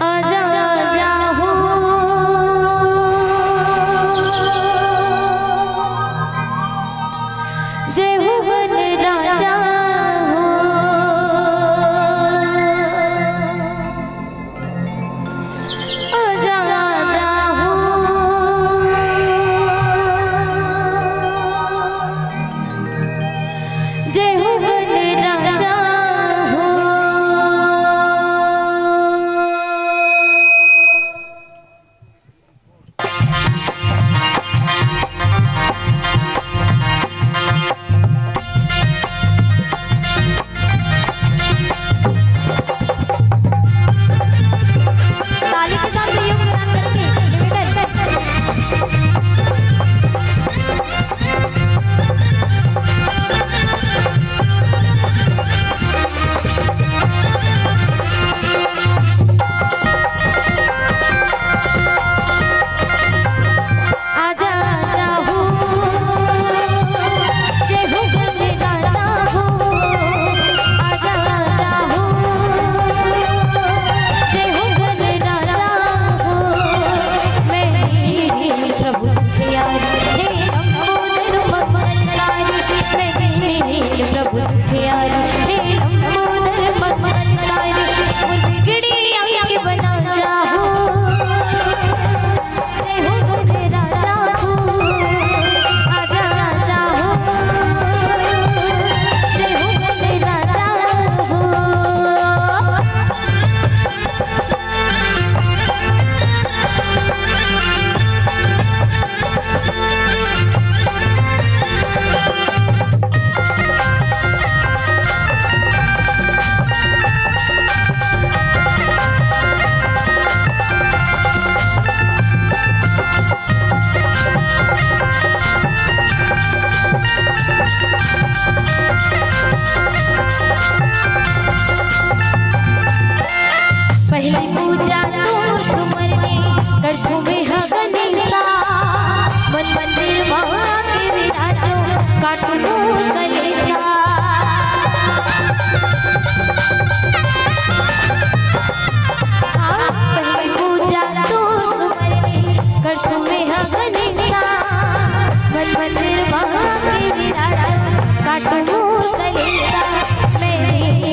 आजा आजा हो जय हो वन राजा हो आजा आजा हो जय हो वन राजा हो। ताली के साथ सहयोग प्रदान करेंगे आजा आजा हो जय हो वन राजा हो आजा आजा हो जय हो वन राजा हो। मैं प्रभु प्यारी हे लंबोदर मगनलारी मैं प्रभु प्यारी हे लंबोदर मगनलारी और बिगड़ी आंखें बना चाहो जय हो वन राजा हो आजा आजा हो जय हो वन राजा हो। पहली पूजा तो सुमरने कर तुम्हें हगनीसा मन मंदिर वहाँ के विराजो काटो कलेसा। हाँ, पहली पूजा तो सुमरने कर तुम्हें हगनीसा मन मंदिर वहाँ के विराजो काटो कलेसा। मेरे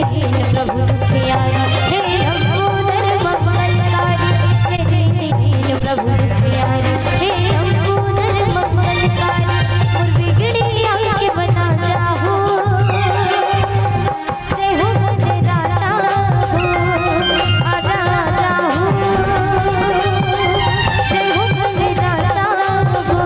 प्रभु प्यारी हे लंबोदर मगनलारी मेरे प्रभु प्यारी हे लंबोदर मगनलारी और बिगड़ी आंखें बना चाहो जय हो वन राजा हो आजा आजा हो जय हो वन राजा हो।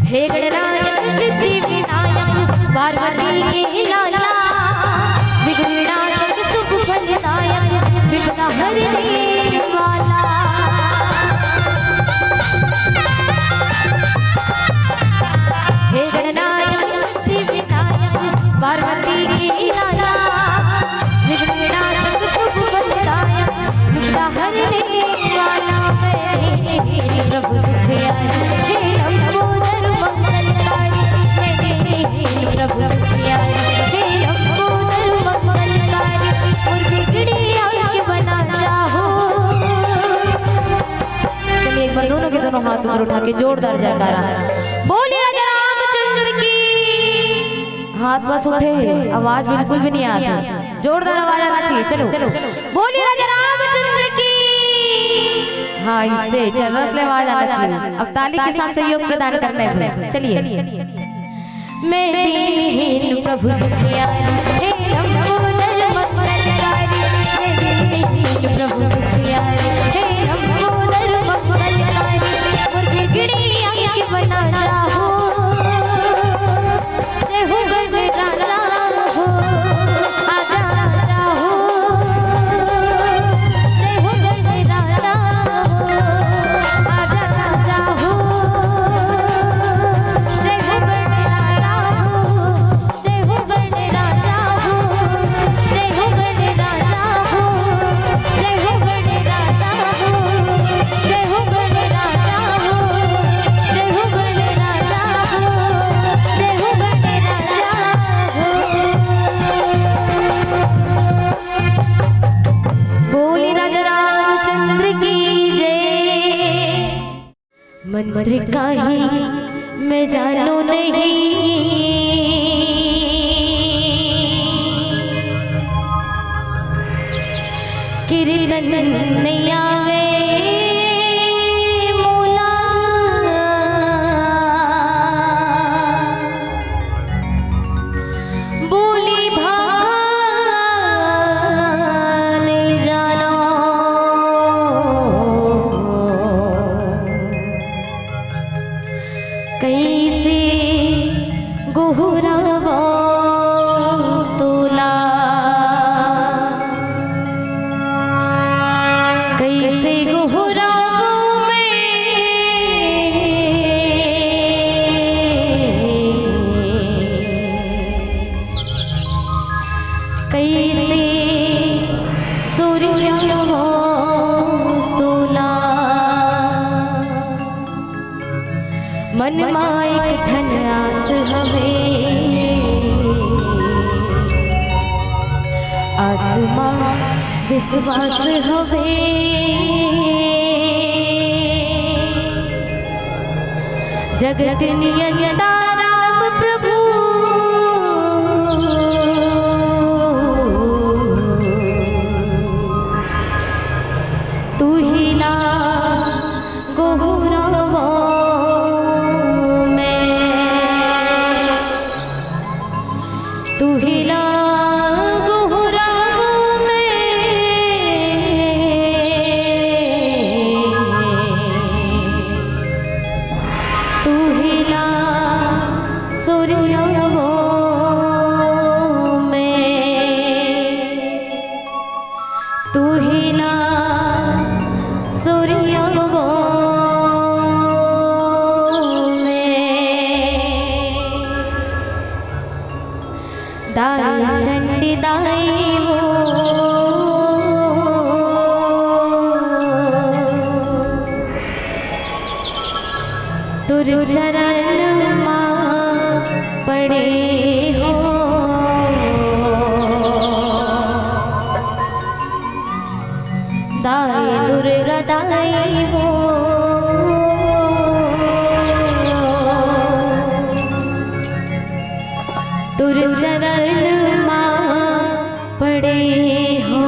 हे गणनायक सिद्धि विनायक पार्वती के लाला विघ्ननाशक शुभ फलदायक विघ्न हरने वाला। हे गणनायक सिद्धि विनायक पार्वती के लाला विघ्ननाशक शुभ फलदायक विघ्न हरने वाला। मेरे प्रभु प्यारी हे लंबोदर मगनलारी मेरे प्रभु प्यारी हे लंबोदर मगनलारी और बिगड़ी आंखें बना चाहो। चलिए एक बार दोनों के दोनों हाथ ऊपर उठा के जोरदार जयकारा बोलिए राजा रामचंद्र की। हाथ बस उठे आवाज बिल्कुल भी नहीं आती, जोरदार आवाज आना चाहिए। चलो बोलिए राजा रामचंद्र की। हाँ इससे चरस आवाज आना चाहिए। अब ताली के साथ सहयोग प्रदान करना है। चलिए मैं दीनहीन प्रभु प्यारी हे लंबोदर मगनलारी मैं दीनहीन प्रभु प्यारी हे लंबोदर मगनलारी और बिगड़ी आंखें बना चाहो जय हो वन राजा हो आजा आजा हो मंत्र काहे मैं जानू नहीं, किरण नहीं आवे मोला, बोली भाषा नहीं जानो, कैसे गोहरावा तोला, कैसे गोहरावो मैं, कैसे सूर्यवा तोला, मन माय ठन आस हवे, आसमां विश्वास हवे, जगत नियंता राम प्रभु, तू ही ला गोहरावा तू ही ला गोहरावा तू ही ला सूर्यवा तू ही ला सूर्यवा दाई चंडी दाई वो तुर चरण मां पड़े हो, दाई दुर्गा दाई वो तुर चरण मां पड़े हो।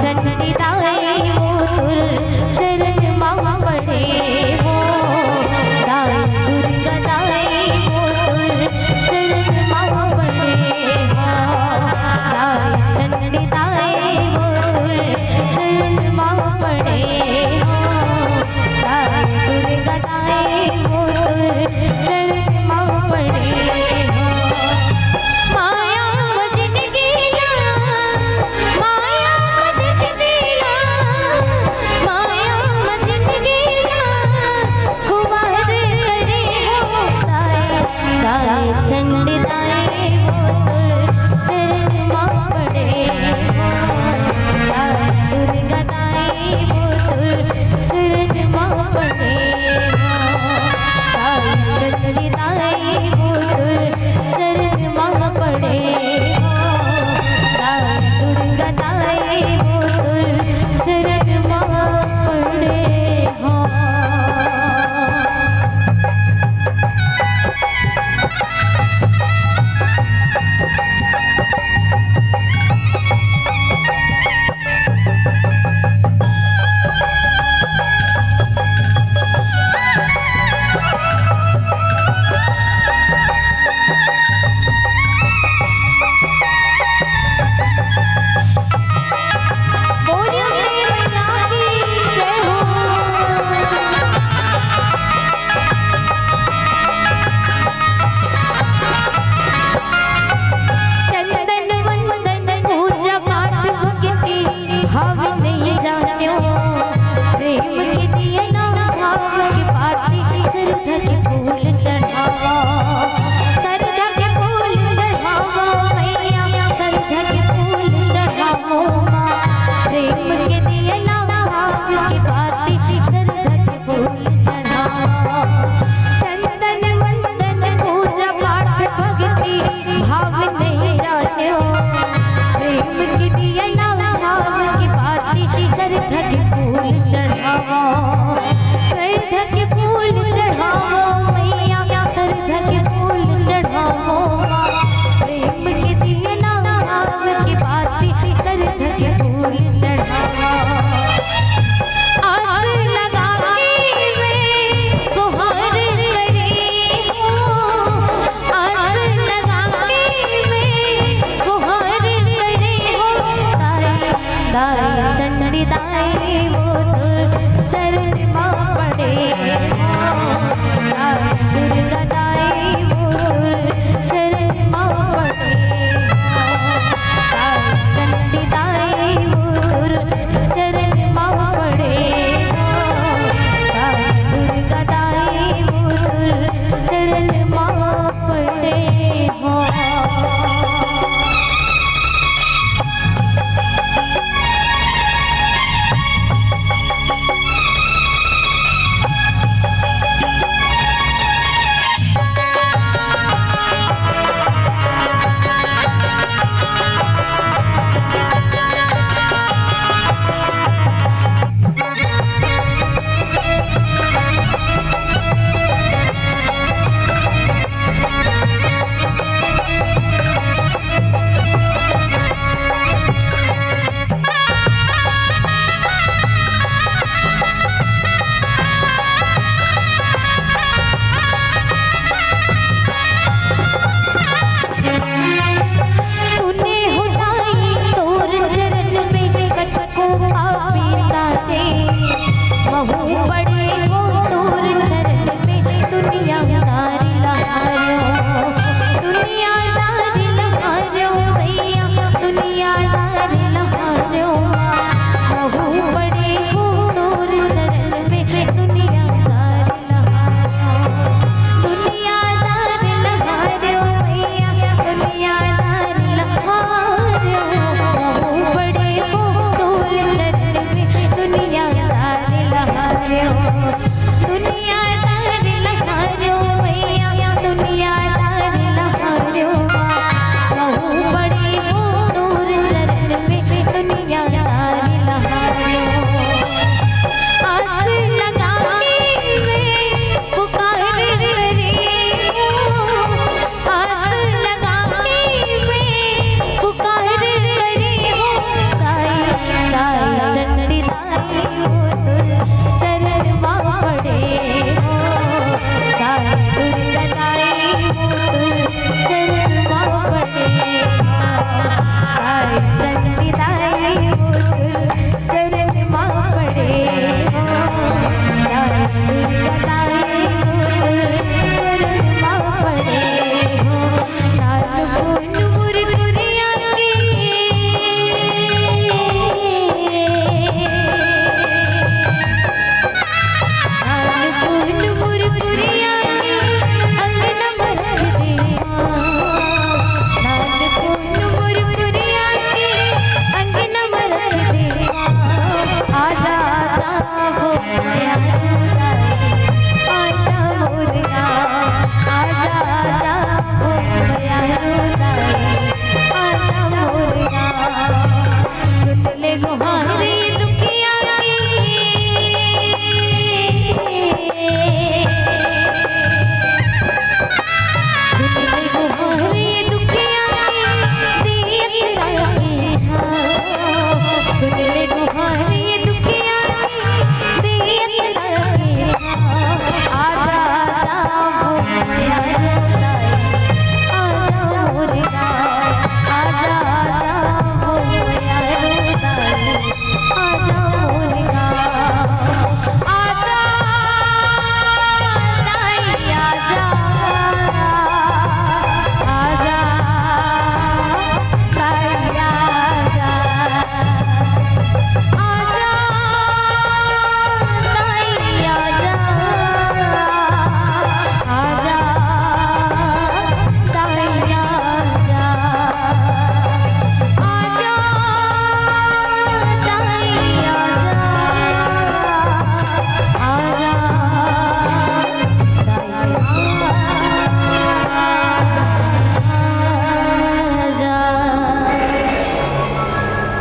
चंडी दाई वो तुर चरण मां पड़े हो, दाई दुर्गा दाई वो तुर चरण मां पड़े हो, दाई चंडी दाई वो तुर चरण मां पड़े हो, दाई दुर्गा दाई वो तुर चरण मां पड़े हो। माया मजन गीला, माया मजन गीला, चंडी दाई मोर चरण मां पड़े गाय दुर्गा दाई मोर चरण मां पड़े गाय चंडी दाई मोर चरण मां पड़े गाय दुर्गा दाई मोर चरण मां पड़े हो।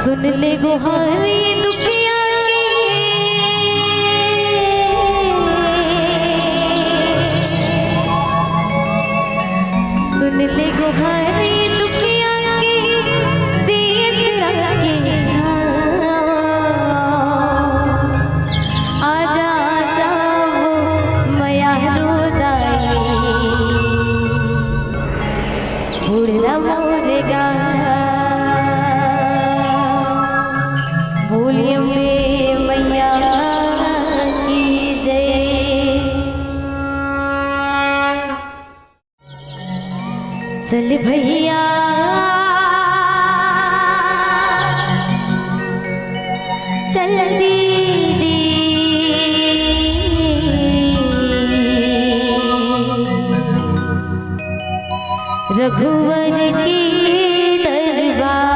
सुन ले गुहारी दुखिया सुन ले गुहारी दुखिया की दियत रखे आजा आजा वो मया रोदाई भूल मोरे गा भूल चलती रघुवर की दरबार।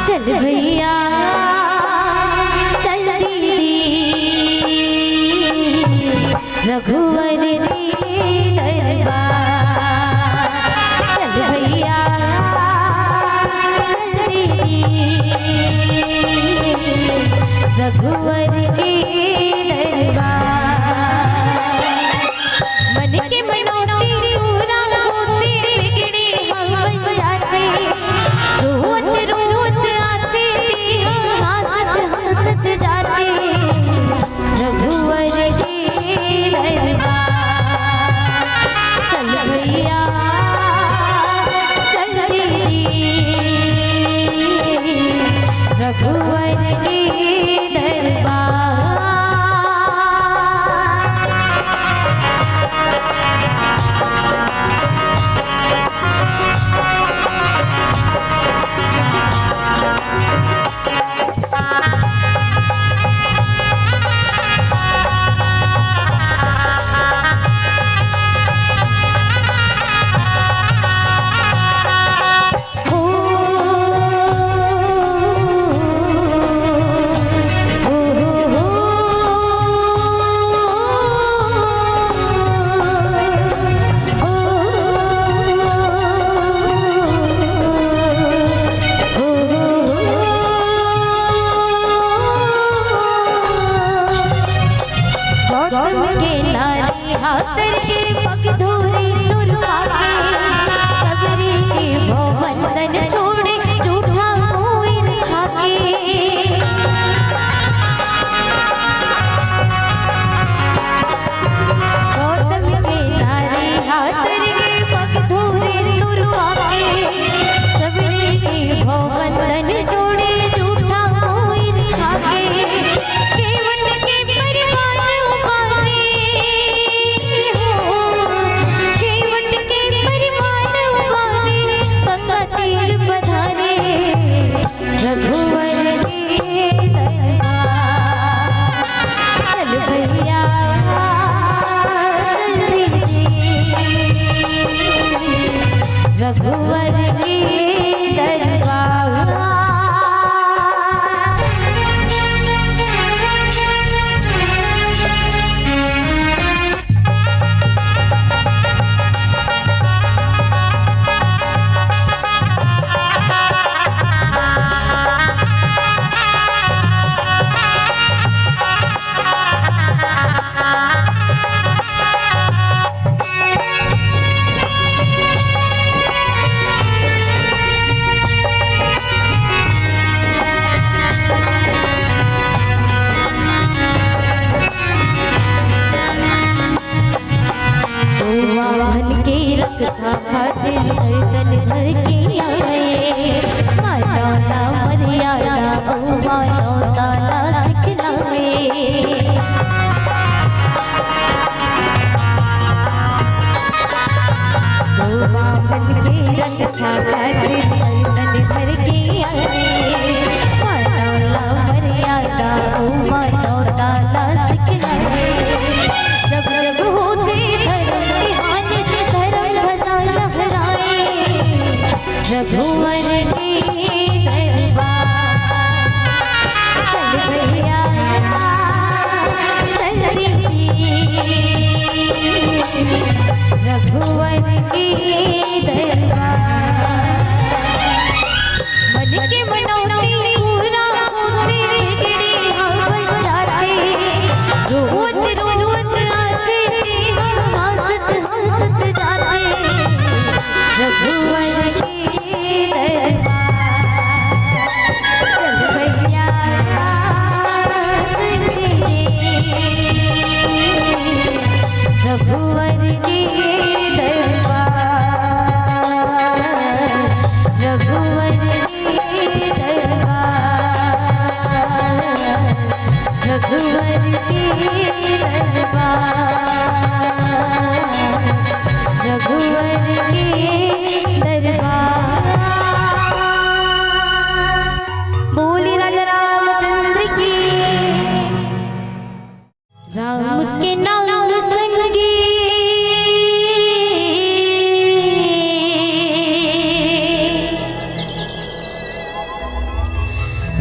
चल भैया चल दीदी रघुवर की दरबार। चल भैया चल दीदी रघुवर की दरबार। मन के मनौती पूरा होते बिगड़े हम जाते रोत रोत आते हंसत हंसत जाते रघुवर के दरबार। चल भैया चल दीदी रघुवर के दरबार।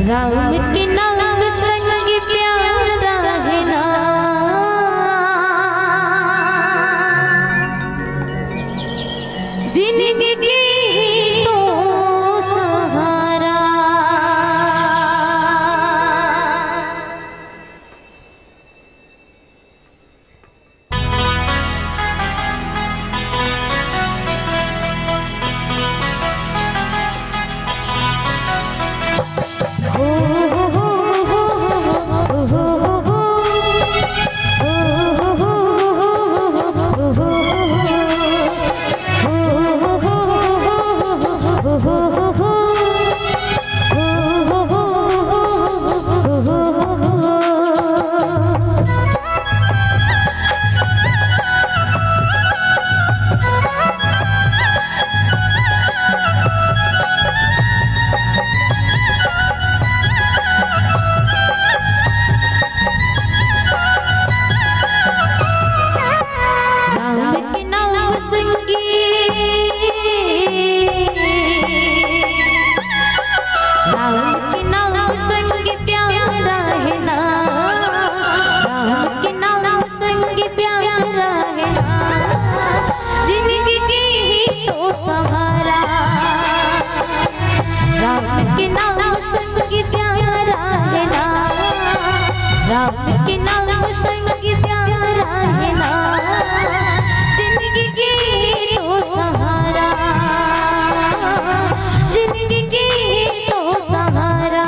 राम के नाम संग प्यारा है ना, जिंदगी की तो सहारा। राम के नाम संग प्यारा है ना, जिंदगी की तो सहारा, जिंदगी की तो सहारा।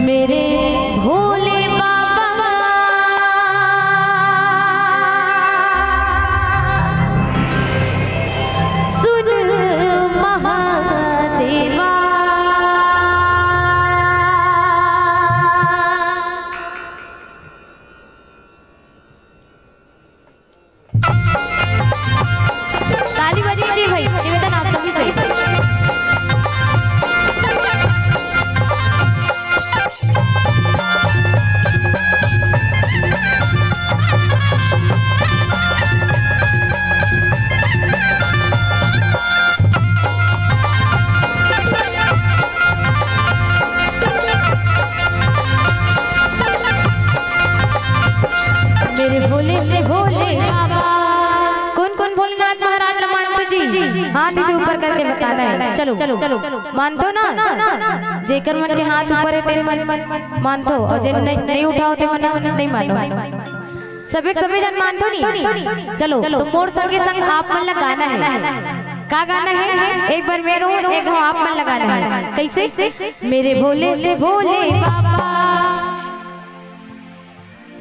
मेरे भोले बाबा सुन महादेवा। ताली बजीए भाई, निवेदन आप सभी से। मेरे भोले से भोले बाबा। कौन कौन भोलेनाथ महाराज ला मानतो जी? हाथ इसे ऊपर करके बताना है। चलो चलो मानतो ना? जेकर मन के हाथ ऊपर है तेरे मन मानतो, और जिन नहीं उठाओ ते मन नहीं मानो। सबे जन मानतो नहीं। चलो तो मोर संग संग आप मन ला गाना है। का गाना है? एक बार मैं गाऊं, एक आप मन लगाना है। कैसे? मेरे भोले से भोले बाबा।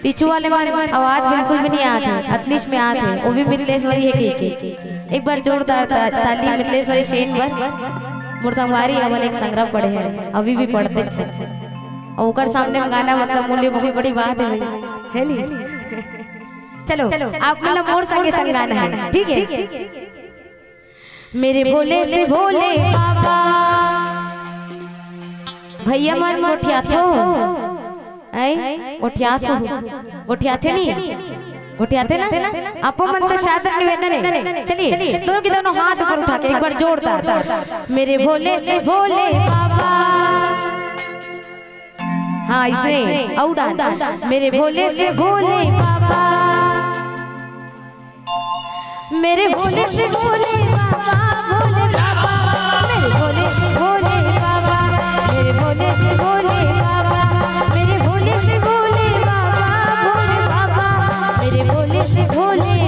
पीछू वाले आवाज बिल्कुल भी नहीं आती, अतलिश में आते, वो भी मिथिलेश्वरी है के। एक बार जोरदार ताली मिथिलेश्वरी शेन पर। मुर्तंगवारी अमल एक संग्रह पढ़े हैं, अभी भी पढ़ते छे। और ओकर सामने में गाना मतलब मूल्य बहुत बड़ी बात है ली। चलो आप मतलब मोर संगे संग गाना है, ठीक है? मेरे भोले से भोले बाबा। भैया मन मोठिया थो उठियाथे नहीं, उठियाथे ना? आपो मन से शादर निवेदन है। चलिए दोनों के दोनों हाथ ऊपर उठा के एक बार जोरदार। मेरे भोले से भोले बाबा। हाँ इसे औडान। मेरे भोले से भोले बाबा। मेरे भोले से भोले बाबा, भोले बाबा। मेरे भोले से भोले बाबा, मेरे भोले से भोले बाबा, मेरे भोले से भोले बाबा, भोले बाबा, मेरे भोले से भोले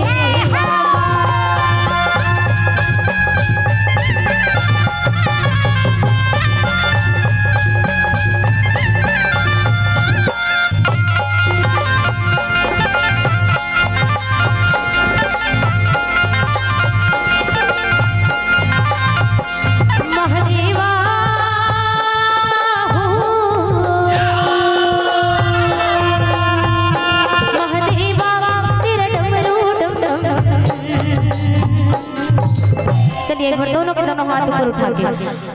एक बार दोनों के दोनों हाथ ऊपर उठा के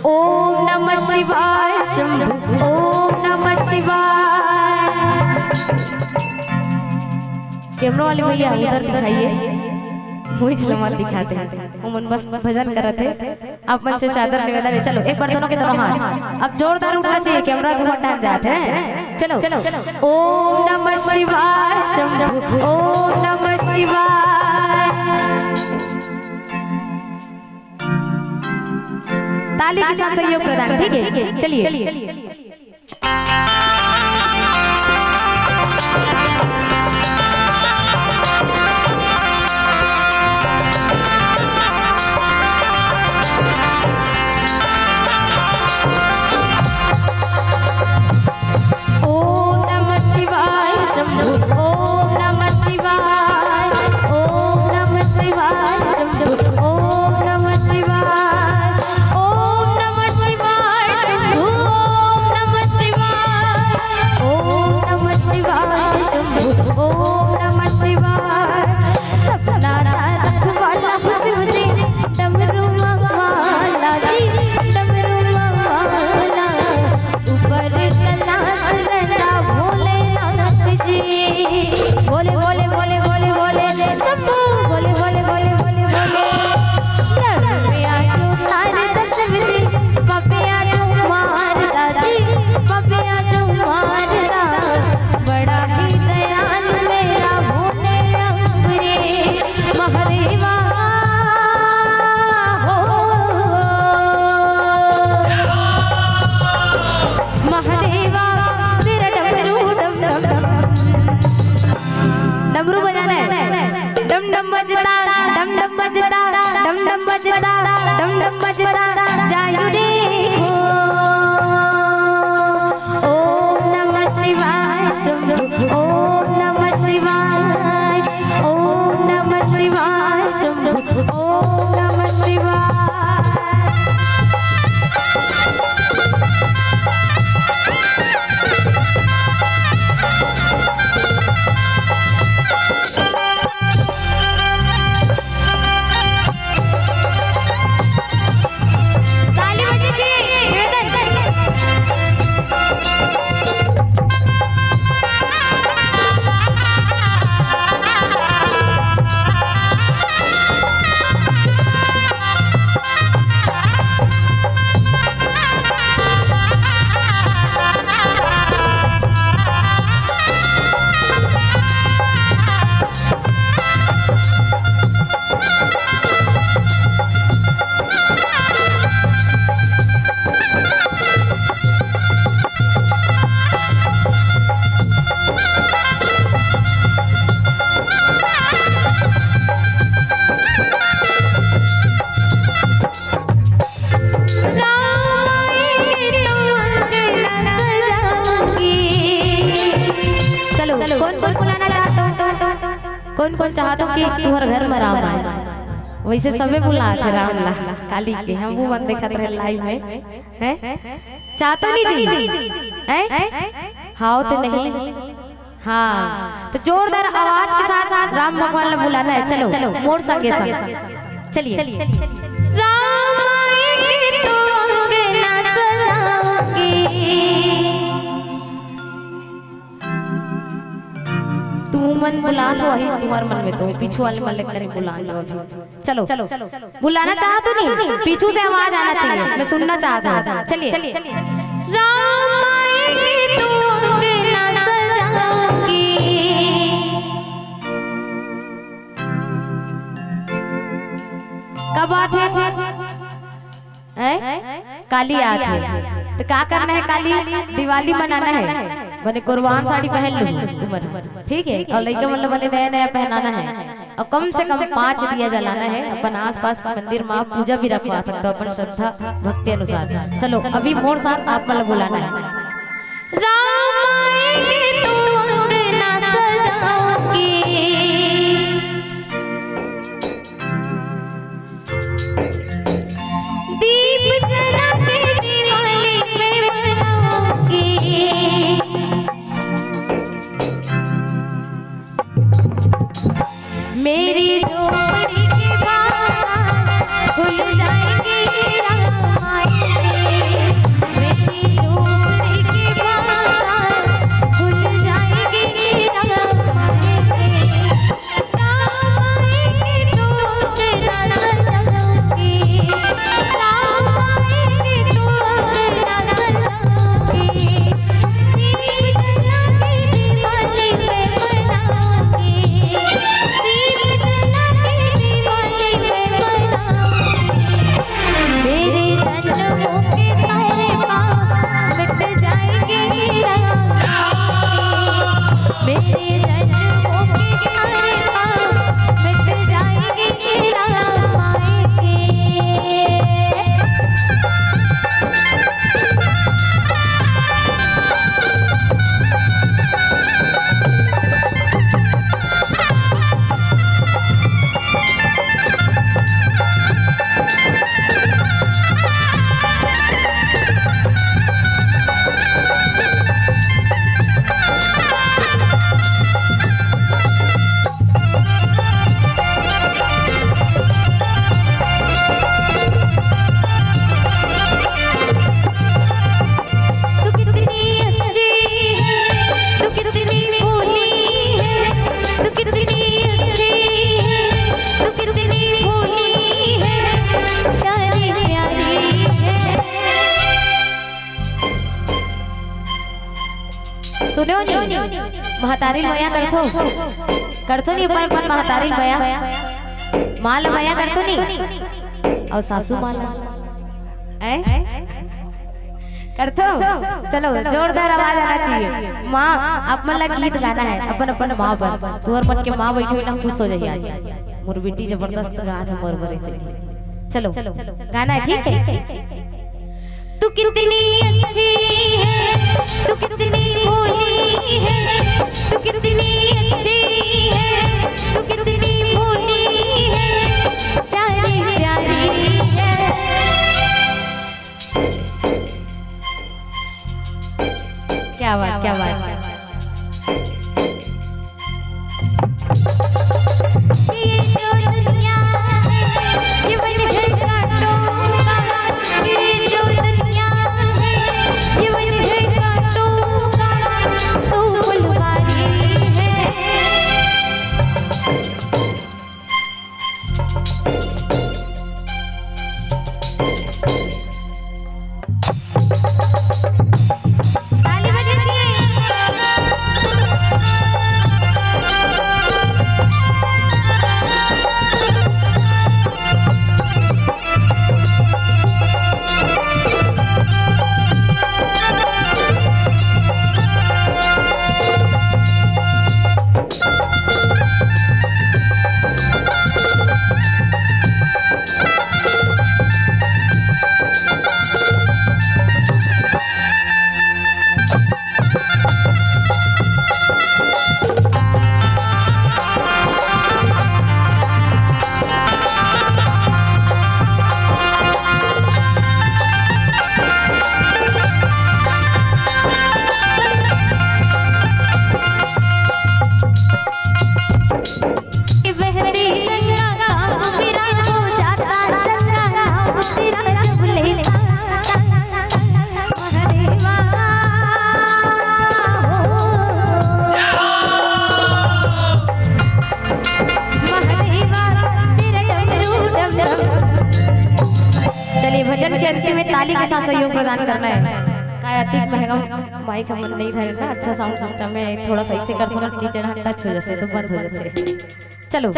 ओम नमः शिवाय शंभु, ओम नमः शिवाय। कैमरा वाले भैया उधर दिखाइए, मुझे मत दिखाते हैं, वो मन बस भजन कर रहे थे। आप मन से सादर निवेदन है। चलो एक बार दोनों के दोनों हाथ, अब जोरदार उठना चाहिए, कैमरा को हटा जाते हैं। चलो ओम नमः शिवाय शंभु, ओम नमः शिवाय। ताली के साथ सहयोग प्रदान, ठीक है? चलिए ओम नमः शिवाय शंभु, ओम नमः शिवाय, ओम नमः शिवाय शंभु, ओम नमः शिवाय, ओम नमः शिवाय शंभु, ओम नमः शिवाय, ओम नमः शिवाय शंभु, ओम नमः शिवाय। सपना रखवाला शिव जी, डमरू वाला जी, डमरू वाला, ऊपर कैलाश रहता भोलेनाथ जी। बोले बोले बोले बोले बोले शंभु, बोले बोले बोले बोले बोले। पपिया जी, पपिया दादी, पपिया मारदा, बड़ा ही दयाल मेरा भोले अम्बरी महादेवा हो। महादेवा मेरा डमरू डम डम डम, डमरू बजाना है। डम डम बजता, डम डम बजता, डम डम बजता, डम डम बजता, जायु देखो। ओम चलो कौन कौन बुलाना चाहते हो? कौन कौन चाहते हो कि तुम्हारे घर में राम आए? वैसे सबे बुलाते राम ला काली के, हम वो बंद देखते रहे लाइव में हैं। चाहते नहीं जी हैं? हाँ तो नहीं। हाँ तो जोरदार आवाज के साथ साथ राम भगवान को बुलाना है। चलो मोर संगे संग चलिए। राम आएंगे तो अंगना सजाओगे, तू मन बुला तो वही तुम्हारे मन में, तो पीछू वाले मन लेकर बुला लो अभी। चलो बुलाना चाहा तो नहीं, पीछू से आवाज आना चाहिए, मैं सुनना चाहता हूँ। चलिए। राम आएंगे तो अंगना सजाओगे, कब बात है? काली आती है तो क्या करना है? काली दिवाली मनाना है, बने कुर्बान साड़ी पहन लो तुम्हारे, ठीक है? और लड़का मतलब बने नया पहनाना है, और कम से कम 5 दिया जलाना है। अपन आसपास मंदिर में आप पूजा भी रखवा सकते हो अपन श्रद्धा भक्ति अनुसार। चलो अभी मोर साथ आप मतलब बुलाना है। राम आएंगे तो अंगना सजाओगे, दीप जला के दिवाली में मनाओगे, मेरी जोड़ी के बात खुल जाएगी, राम आएंगे, मेरी जोड़ी के बात खुल जाएगी, राम आएंगे, राम आएंगे तो अंगना सजाओगे, राम आएंगे तो अंगना सजाओगे, दीप जला के दिवाली में मनाओगे, मेरे जन्मों के सारे पाप मिट जाएंगे, राम आएंगे, मेरे जन्मों के सारे पाप मिट जाएंगे, राम आएंगे। सुनो नहीं महतारी भैया करतो नहीं पर महतारी भैया माल भैया करतो नहीं, और सासू माल करतो। चलो जोरदार आवाज आना चाहिए। माँ आप मन ला गीत गाना है अपन अपन माँ पर, तुहर मन के माँ बैठी हुई ना खुश हो जाइए आज, मोर बेटी जबरदस्त गात है मोर बरे से। चलो गाना है, ठीक है? तू कितनी अच्छी है, तू कितनी भोली है, तू कितनी अच्छी है, तू कितनी भोली है, प्यारी प्यारी है। क्या बात ये जो दुनिया है ये बन है कांटों का, ये जो दुनिया है ये बन है कांटों का, तू फुलवारी है। ताली बजाइए। ताली के साथ सहयोग प्रदान करना है। काय अति महंगा माइक हम नहीं था ना, अच्छा साउंड सिस्टम है, थोड़ा सा ऐसे कर थोड़ा नीचे टच हो जाते तो बंद हो जाते। चलो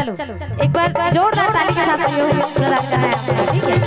एक बार जोरदार ताली के साथ सहयोग प्रदान करना है आपको, ठीक है।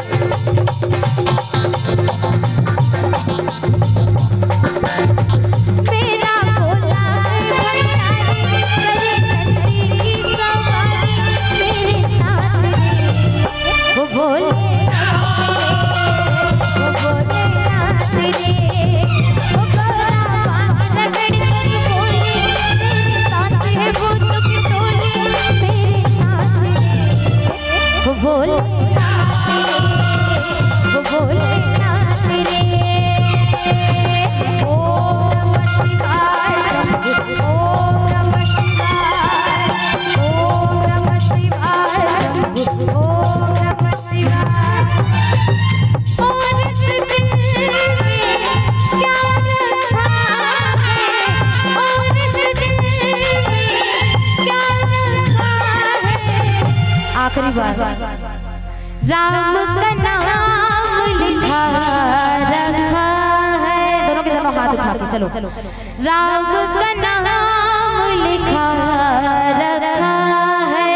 आखिरी बार राम का नाम लिखा रखा है, दोनों के दोनों हाथ उठा के चलो। राम का नाम लिखा रखा है।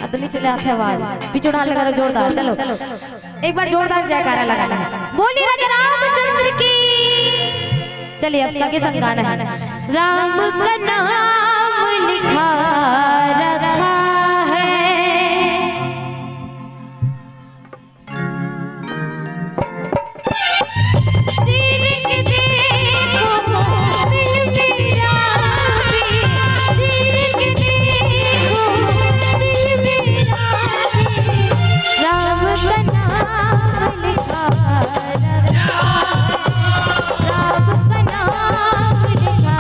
तो नहीं चले आते आवाज पीछे उठा लगा जोरदार। चलो एक बार जोरदार जयकारा लगाना है। बोलिए राजा रामचंद्र की। चलिए अब सगे संग गाना है। राम का नाम लिखा रखा है, दिल के देखो दिल मेरा भी, दिल के देखो दिल मेरा भी, राम का नाम लिखा रखा है, राम का नाम लिखा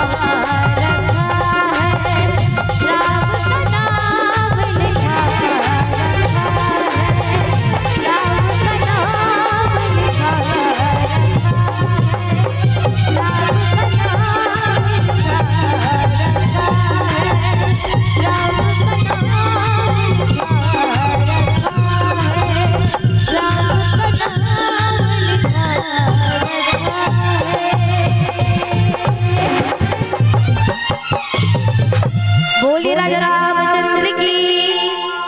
राजा रामचंद्र की।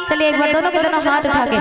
चलिए एक बार दोनों के दोनों हाथ उठा के